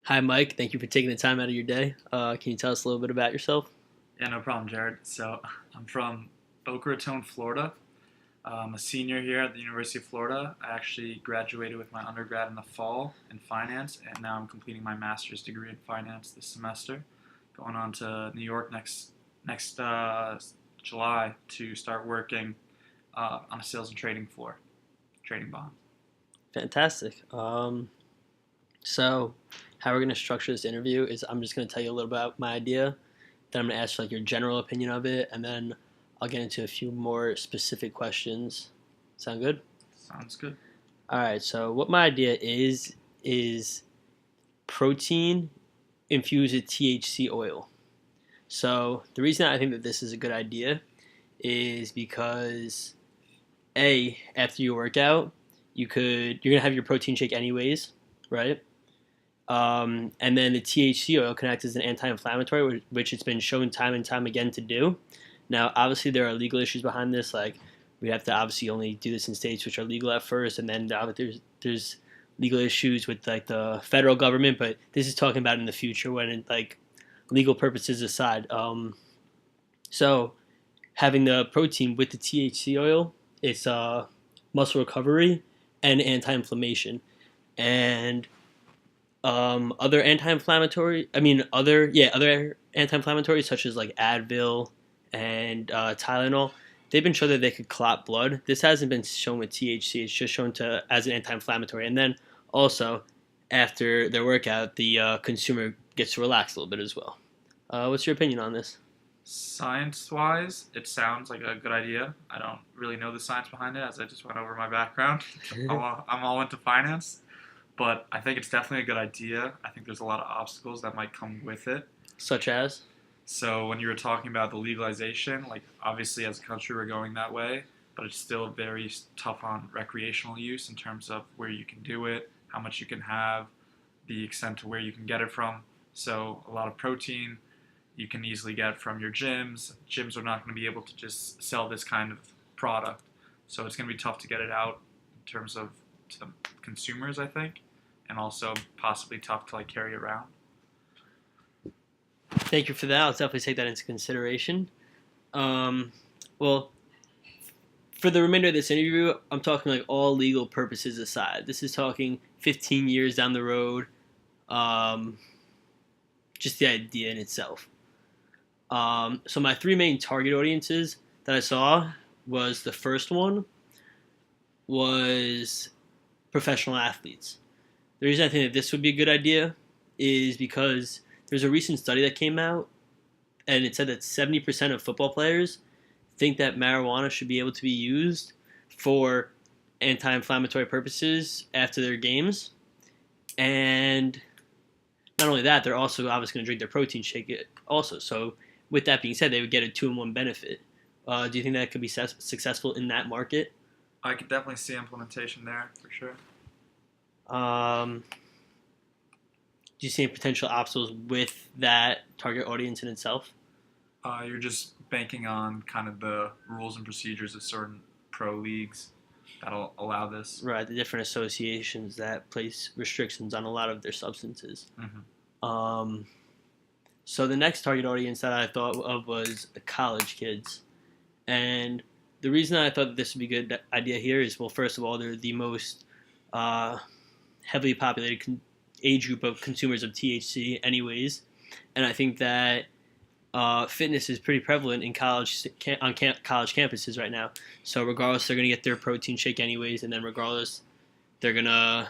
Hi, Mike. Thank you for taking the time out of your day. Can you tell us a little bit about yourself? Yeah, no problem, Jared. So I'm from Boca Raton, Florida. I'm a senior here at the University of Florida. I actually graduated with my undergrad in the fall in finance, and now I'm completing my master's degree in finance this semester. Going on to New York next July to start working on a sales and trading floor, trading bonds. Fantastic. So, how we're going to structure this interview is I'm just going to tell you a little about my idea. Then I'm going to ask you like your general opinion of it, and then I'll get into a few more specific questions. Sound good? Sounds good. All right. So, what my idea is protein infused with THC oil. So, the reason I think that this is a good idea is because after you work out, you're gonna have your protein shake anyways, right? And then the THC oil can act as an anti-inflammatory, which it's been shown time and time again to do. Now, obviously, there are legal issues behind this. Like, we have to obviously only do this in states which are legal at first, and then there's legal issues with like the federal government. But this is talking about in the future when like legal purposes aside. So having the protein with the THC oil, it's muscle recovery and anti-inflammation, and other anti-inflammatory. I mean, other anti-inflammatories such as like Advil and Tylenol. They've been shown that they could clot blood. This hasn't been shown with THC. It's just shown to as an anti-inflammatory, and then also after their workout, the consumer gets to relax a little bit as well. What's your opinion on this? Science wise, it sounds like a good idea. I don't really know the science behind it as I just went over my background. I'm all into finance, but I think it's definitely a good idea. I think there's a lot of obstacles that might come with it. Such as? So, when you were talking about the legalization, like obviously as a country we're going that way, but it's still very tough on recreational use in terms of where you can do it, how much you can have, the extent to where you can get it from. So, a lot of protein you can easily get from your gyms. Gyms are not going to be able to just sell this kind of product. So it's going to be tough to get it out in terms of to the consumers, I think, and also possibly tough to like carry around. Thank you for that. I'll definitely take that into consideration. Um, well, for the remainder of this interview, I'm talking like all legal purposes aside. This is talking 15 years down the road. Um, just the idea in itself. So my three main target audiences that I saw was the first one was professional athletes. The reason I think that this would be a good idea is because there's a recent study that came out and it said that 70% of football players think that marijuana should be able to be used for anti-inflammatory purposes after their games. And not only that, they're also obviously going to drink their protein shake also. So with that being said, they would get a two-in-one benefit. Do you think that could be successful in that market? I could definitely see implementation there for sure. Do you see any potential obstacles with that target audience in itself? You're just banking on kind of the rules and procedures of certain pro leagues that'll allow this. Right, the different associations that place restrictions on a lot of their substances. Mm-hmm. So the next target audience that I thought of was college kids. And the reason I thought that this would be a good idea here is, well, first of all, they're the most heavily populated age group of consumers of THC anyways. And I think that fitness is pretty prevalent in college campuses right now. So regardless, they're going to get their protein shake anyways. And then regardless, they're going to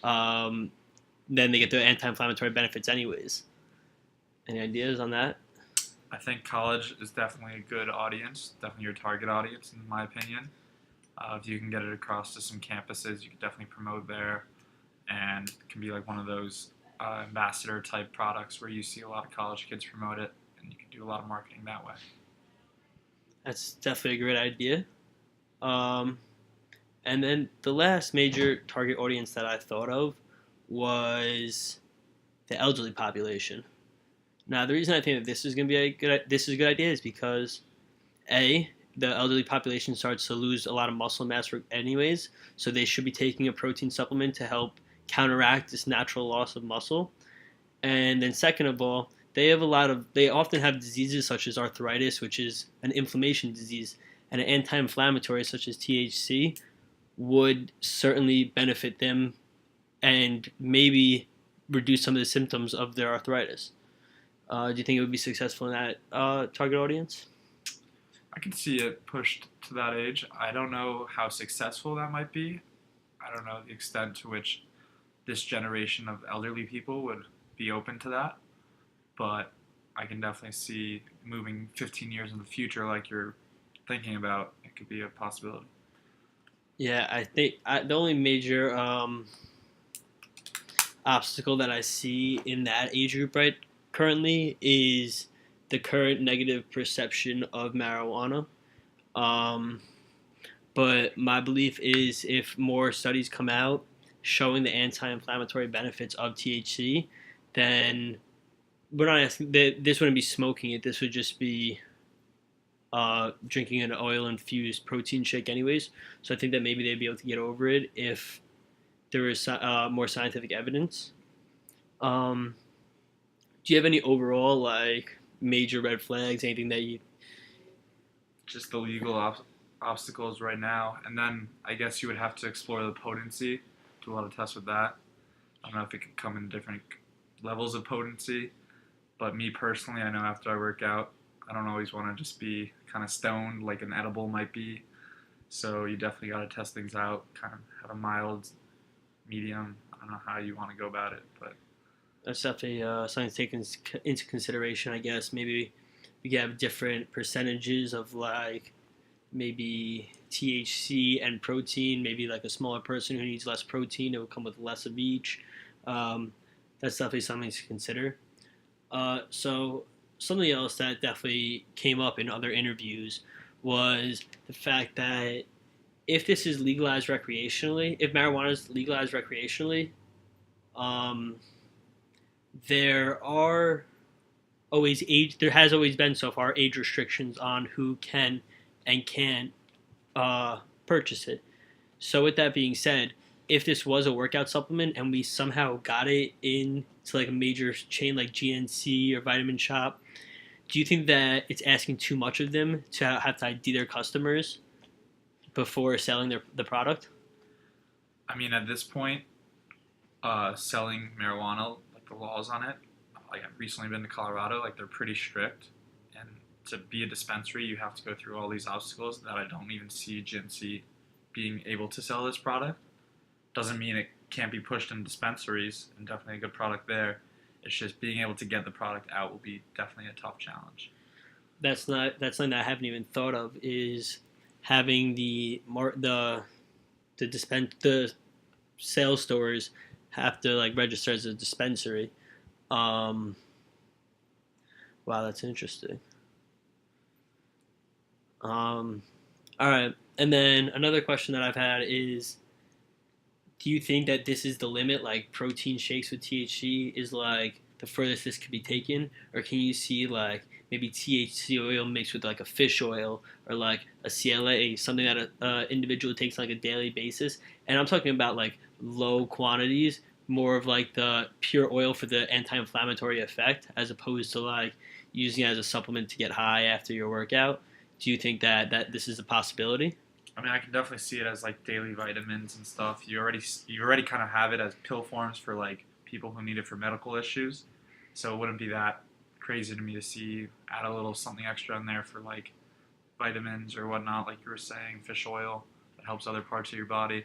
then they get the anti-inflammatory benefits anyways. Any ideas on that? I think college is definitely a good audience, definitely your target audience, in my opinion. If you can get it across to some campuses, you can definitely promote there, and it can be like one of those ambassador type products where you see a lot of college kids promote it, and you can do a lot of marketing that way. That's definitely a great idea. And then the last major target audience that I thought of was the elderly population. Now, the reason I think that this is going to be a good idea is because the elderly population starts to lose a lot of muscle mass anyways, so they should be taking a protein supplement to help counteract this natural loss of muscle. And then second of all, they often have diseases such as arthritis, which is an inflammation disease, and an anti-inflammatory such as THC would certainly benefit them and maybe reduce some of the symptoms of their arthritis. Do you think it would be successful in that target audience? I can see it pushed to that age. I don't know how successful that might be. I don't know the extent to which this generation of elderly people would be open to that, but I can definitely see moving 15 years in the future, like you're thinking about, it could be a possibility. Yeah, I think the only major obstacle that I see in that age group right currently is the current negative perception of marijuana. Um, but my belief is if more studies come out showing the anti-inflammatory benefits of THC, then we're not asking that this wouldn't be smoking it. This would just be drinking an oil-infused protein shake, anyways. So I think that maybe they'd be able to get over it if there is more scientific evidence. Um, do you have any overall like major red flags? Anything that you? Just the legal obstacles right now, and then I guess you would have to explore the potency, do a lot of tests with that. I don't know if it could come in different levels of potency, but me personally, I know after I work out, I don't always want to just be kind of stoned like an edible might be. So you definitely got to test things out, kind of have a mild, medium. I don't know how you want to go about it, but That's definitely something to take into consideration. I guess maybe we could have different percentages of like maybe THC and protein. Maybe like a smaller person who needs less protein, it would come with less of each. Um, that's definitely something to consider. So something else that definitely came up in other interviews was the fact that if this is legalized recreationally, if marijuana is legalized recreationally, um, there are there has always been so far age restrictions on who can and can't purchase it. So with that being said, if this was a workout supplement and we somehow got it into like a major chain like GNC or Vitamin Shop, do you think that it's asking too much of them to have to ID their customers before selling the product? I mean, at this point, selling marijuana, like the laws on it, like I've recently been to Colorado, like they're pretty strict. And to be a dispensary, you have to go through all these obstacles that I don't even see GNC being able to sell this product. Doesn't mean it can't be pushed in dispensaries, and definitely a good product there. It's just being able to get the product out will be definitely a tough challenge. That's something that I haven't even thought of is having the sales stores have to like register as a dispensary. Um, wow, that's interesting. Um, all right, and then another question that I've had is, do you think that this is the limit? Like protein shakes with THC is like the furthest this could be taken, or can you see like maybe THC oil mixed with like a fish oil or like a CLA, something that an individual takes on like a daily basis? And I'm talking about like low quantities, more of like the pure oil for the anti-inflammatory effect, as opposed to like using it as a supplement to get high after your workout. Do you think that this is a possibility? I mean, I can definitely see it as like daily vitamins and stuff. You already kind of have it as pill forms for like people who need it for medical issues. So it wouldn't be that crazy to me to see add a little something extra in there for like vitamins or whatnot, like you were saying, fish oil that helps other parts of your body.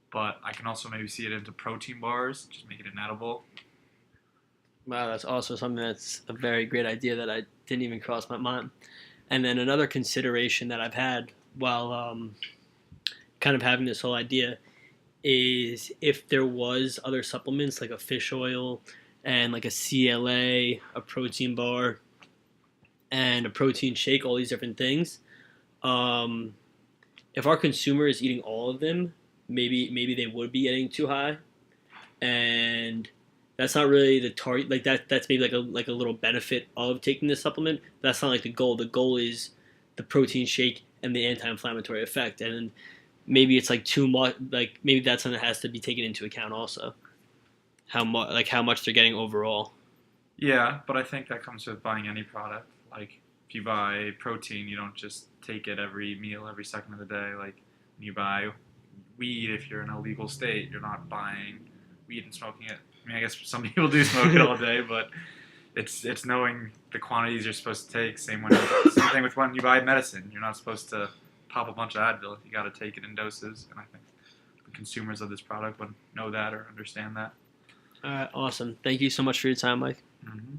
But I can also maybe see it into protein bars, just make it an edible. Wow, that's also something that's a very great idea that I didn't even cross my mind. And then another consideration that I've had while kind of having this whole idea is if there was other supplements like a fish oil and like a CLA, a protein bar, and a protein shake, all these different things. Um, if our consumer is eating all of them, maybe they would be getting too high, and that's not really the target. Like that's maybe like a little benefit of taking this supplement. That's not like the goal. The goal is the protein shake and the anti-inflammatory effect. And maybe it's like too much. Like maybe that's something that has to be taken into account also. How much they're getting overall. Yeah, but I think that comes with buying any product. Like if you buy protein, you don't just take it every meal, every second of the day. Like when you buy weed, if you're in a legal state, you're not buying weed and smoking it. I mean, I guess some people do smoke it all day, but it's knowing the quantities you're supposed to take. Same thing with when you buy medicine. You're not supposed to pop a bunch of Advil. You got to take it in doses, and I think the consumers of this product would know that or understand that. All right, awesome. Thank you so much for your time, Mike. Mm-hmm.